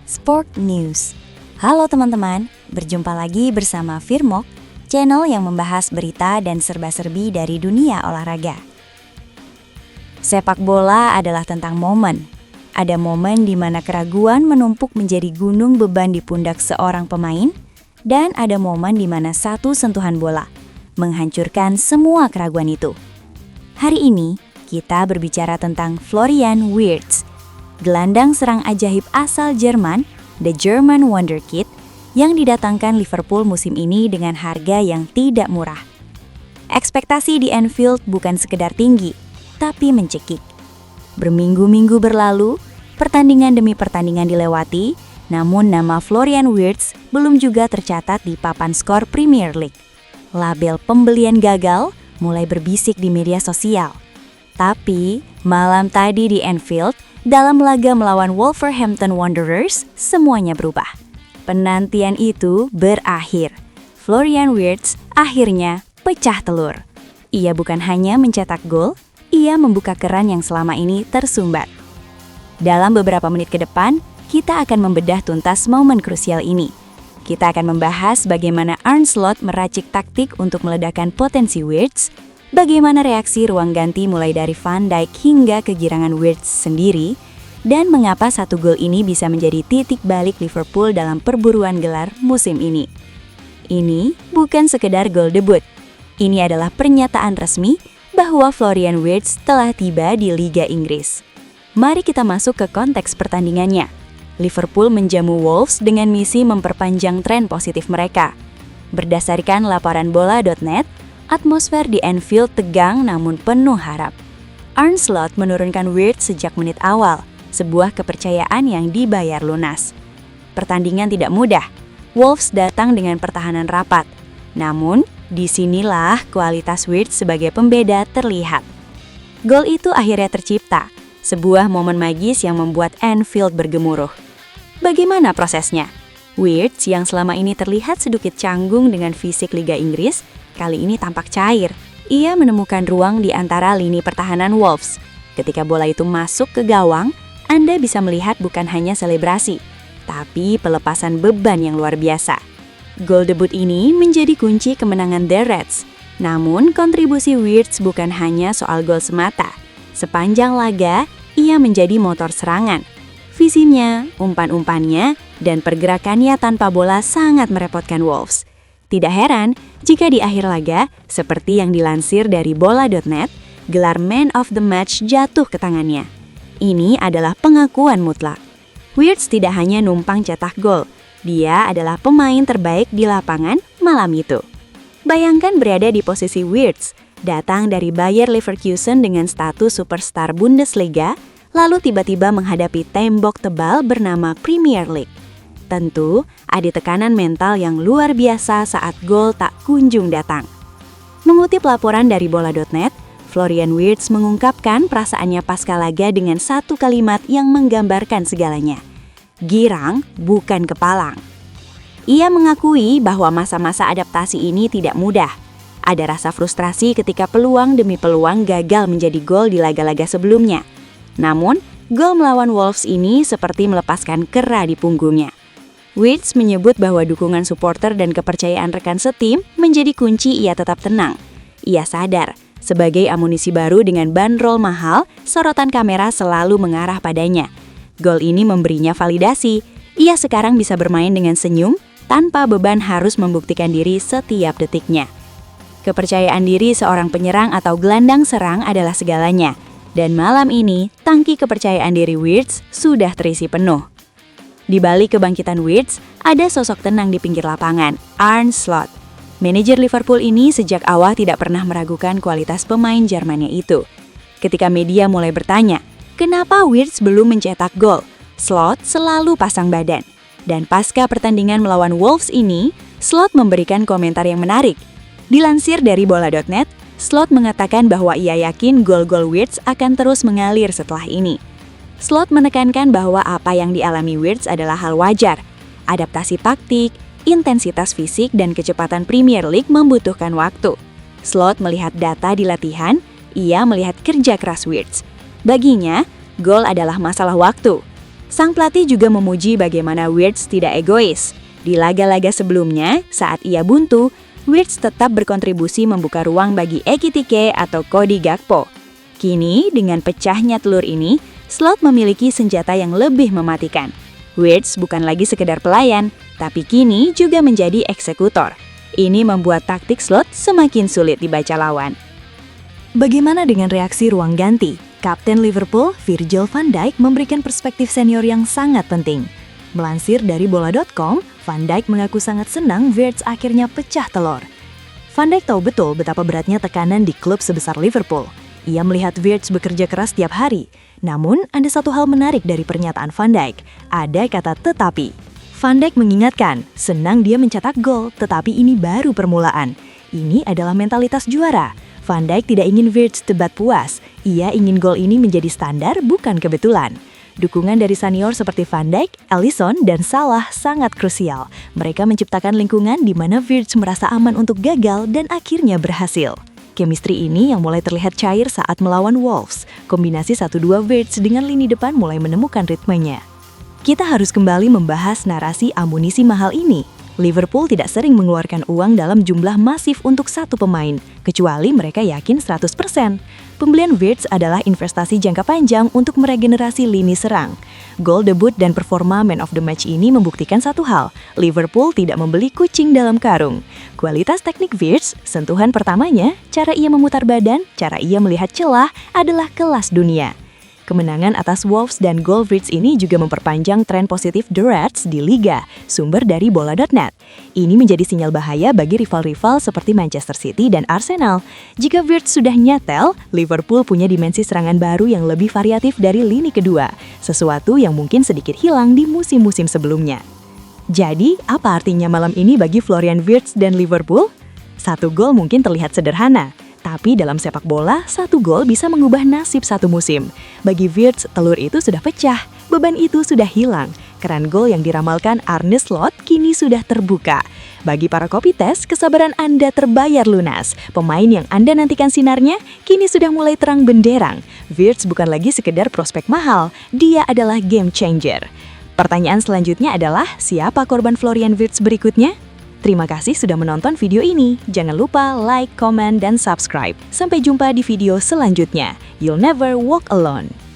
Sport News. Halo teman-teman, berjumpa lagi bersama Firmok, channel yang membahas berita dan serba-serbi dari dunia olahraga. Sepak bola adalah tentang momen. Ada momen di mana keraguan menumpuk menjadi gunung beban di pundak seorang pemain, dan ada momen di mana satu sentuhan bola menghancurkan semua keraguan itu. Hari ini, kita berbicara tentang Florian Wirtz, gelandang serang ajaib asal Jerman, The German Wonderkid, yang didatangkan Liverpool musim ini dengan harga yang tidak murah. Ekspektasi di Anfield bukan sekedar tinggi, tapi mencekik. Berminggu-minggu berlalu, pertandingan demi pertandingan dilewati, namun nama Florian Wirtz belum juga tercatat di papan skor Premier League. Label pembelian gagal mulai berbisik di media sosial. Tapi, malam tadi di Anfield, dalam laga melawan Wolverhampton Wanderers, semuanya berubah. Penantian itu berakhir. Florian Wirtz akhirnya pecah telur. Ia bukan hanya mencetak gol, ia membuka keran yang selama ini tersumbat. Dalam beberapa menit ke depan, kita akan membedah tuntas momen krusial ini. Kita akan membahas bagaimana Arne Slot meracik taktik untuk meledakkan potensi Wirtz, bagaimana reaksi ruang ganti mulai dari Van Dijk hingga kegirangan Wirtz sendiri, dan mengapa satu gol ini bisa menjadi titik balik Liverpool dalam perburuan gelar musim ini. Ini bukan sekedar gol debut. Ini adalah pernyataan resmi bahwa Florian Wirtz telah tiba di Liga Inggris. Mari kita masuk ke konteks pertandingannya. Liverpool menjamu Wolves dengan misi memperpanjang tren positif mereka. Berdasarkan laporan bola.net, atmosfer di Anfield tegang namun penuh harap. Arne Slot menurunkan Wirtz sejak menit awal, sebuah kepercayaan yang dibayar lunas. Pertandingan tidak mudah. Wolves datang dengan pertahanan rapat. Namun, disinilah kualitas Wirtz sebagai pembeda terlihat. Gol itu akhirnya tercipta, sebuah momen magis yang membuat Anfield bergemuruh. Bagaimana prosesnya? Wirtz yang selama ini terlihat sedikit canggung dengan fisik Liga Inggris, kali ini tampak cair. Ia menemukan ruang di antara lini pertahanan Wolves. Ketika bola itu masuk ke gawang, Anda bisa melihat bukan hanya selebrasi, tapi pelepasan beban yang luar biasa. Gol debut ini menjadi kunci kemenangan The Reds. Namun, kontribusi Wirtz bukan hanya soal gol semata. Sepanjang laga, ia menjadi motor serangan. Visinya, umpan-umpannya, dan pergerakannya tanpa bola sangat merepotkan Wolves. Tidak heran jika di akhir laga, seperti yang dilansir dari bola.net, gelar Man of the Match jatuh ke tangannya. Ini adalah pengakuan mutlak. Wirtz tidak hanya numpang cetak gol, dia adalah pemain terbaik di lapangan malam itu. Bayangkan berada di posisi Wirtz, datang dari Bayer Leverkusen dengan status superstar Bundesliga, lalu tiba-tiba menghadapi tembok tebal bernama Premier League. Tentu, ada tekanan mental yang luar biasa saat gol tak kunjung datang. Mengutip laporan dari bola.net, Florian Wirtz mengungkapkan perasaannya pasca laga dengan satu kalimat yang menggambarkan segalanya. Girang, bukan kepalang. Ia mengakui bahwa masa-masa adaptasi ini tidak mudah. Ada rasa frustrasi ketika peluang demi peluang gagal menjadi gol di laga-laga sebelumnya. Namun, gol melawan Wolves ini seperti melepaskan kera di punggungnya. Wirtz menyebut bahwa dukungan supporter dan kepercayaan rekan setim menjadi kunci ia tetap tenang. Ia sadar, sebagai amunisi baru dengan bandrol mahal, sorotan kamera selalu mengarah padanya. Gol ini memberinya validasi. Ia sekarang bisa bermain dengan senyum, tanpa beban harus membuktikan diri setiap detiknya. Kepercayaan diri seorang penyerang atau gelandang serang adalah segalanya. Dan malam ini, tangki kepercayaan diri Wirtz sudah terisi penuh. Di balik kebangkitan Wirtz, ada sosok tenang di pinggir lapangan, Arne Slot. Manajer Liverpool ini sejak awal tidak pernah meragukan kualitas pemain Jermannya itu. Ketika media mulai bertanya, kenapa Wirtz belum mencetak gol? Slot selalu pasang badan. Dan pasca pertandingan melawan Wolves ini, Slot memberikan komentar yang menarik. Dilansir dari bola.net, Slot mengatakan bahwa ia yakin gol-gol Wirtz akan terus mengalir setelah ini. Slot menekankan bahwa apa yang dialami Wirtz adalah hal wajar. Adaptasi taktik, intensitas fisik, dan kecepatan Premier League membutuhkan waktu. Slot melihat data di latihan, ia melihat kerja keras Wirtz. Baginya, gol adalah masalah waktu. Sang pelatih juga memuji bagaimana Wirtz tidak egois. Di laga-laga sebelumnya, saat ia buntu, Wirtz tetap berkontribusi membuka ruang bagi Ekitike atau Cody Gakpo. Kini, dengan pecahnya telur ini, Slot memiliki senjata yang lebih mematikan. Wirtz bukan lagi sekedar pelayan, tapi kini juga menjadi eksekutor. Ini membuat taktik Slot semakin sulit dibaca lawan. Bagaimana dengan reaksi ruang ganti? Kapten Liverpool, Virgil van Dijk memberikan perspektif senior yang sangat penting. Melansir dari bola.com, Van Dijk mengaku sangat senang Wirtz akhirnya pecah telur. Van Dijk tahu betul betapa beratnya tekanan di klub sebesar Liverpool. Ia melihat Wirtz bekerja keras tiap hari. Namun, ada satu hal menarik dari pernyataan Van Dijk. Ada kata tetapi. Van Dijk mengingatkan, senang dia mencetak gol, tetapi ini baru permulaan. Ini adalah mentalitas juara. Van Dijk tidak ingin Wirtz debat puas. Ia ingin gol ini menjadi standar, bukan kebetulan. Dukungan dari senior seperti Van Dijk, Alisson, dan Salah sangat krusial. Mereka menciptakan lingkungan di mana Wirtz merasa aman untuk gagal dan akhirnya berhasil. Chemistry ini yang mulai terlihat cair saat melawan Wolves. Kombinasi 1-2 Wirtz dengan lini depan mulai menemukan ritmenya. Kita harus kembali membahas narasi amunisi mahal ini. Liverpool tidak sering mengeluarkan uang dalam jumlah masif untuk satu pemain, kecuali mereka yakin 100%. Pembelian Wirtz adalah investasi jangka panjang untuk meregenerasi lini serang. Gol debut dan performa Man of the Match ini membuktikan satu hal, Liverpool tidak membeli kucing dalam karung. Kualitas teknik Wirtz, sentuhan pertamanya, cara ia memutar badan, cara ia melihat celah adalah kelas dunia. Kemenangan atas Wolves dan gol Wirtz ini juga memperpanjang tren positif The Reds di Liga, sumber dari bola.net. Ini menjadi sinyal bahaya bagi rival-rival seperti Manchester City dan Arsenal. Jika Wirtz sudah nyetel, Liverpool punya dimensi serangan baru yang lebih variatif dari lini kedua, sesuatu yang mungkin sedikit hilang di musim-musim sebelumnya. Jadi, apa artinya malam ini bagi Florian Wirtz dan Liverpool? Satu gol mungkin terlihat sederhana, tapi dalam sepak bola, satu gol bisa mengubah nasib satu musim. Bagi Wirtz, telur itu sudah pecah, beban itu sudah hilang. Keran gol yang diramalkan Arne Slot kini sudah terbuka. Bagi para Kopites, kesabaran Anda terbayar lunas. Pemain yang Anda nantikan sinarnya, kini sudah mulai terang benderang. Wirtz bukan lagi sekedar prospek mahal, dia adalah game changer. Pertanyaan selanjutnya adalah, siapa korban Florian Wirtz berikutnya? Terima kasih sudah menonton video ini. Jangan lupa like, komen, dan subscribe. Sampai jumpa di video selanjutnya. You'll never walk alone.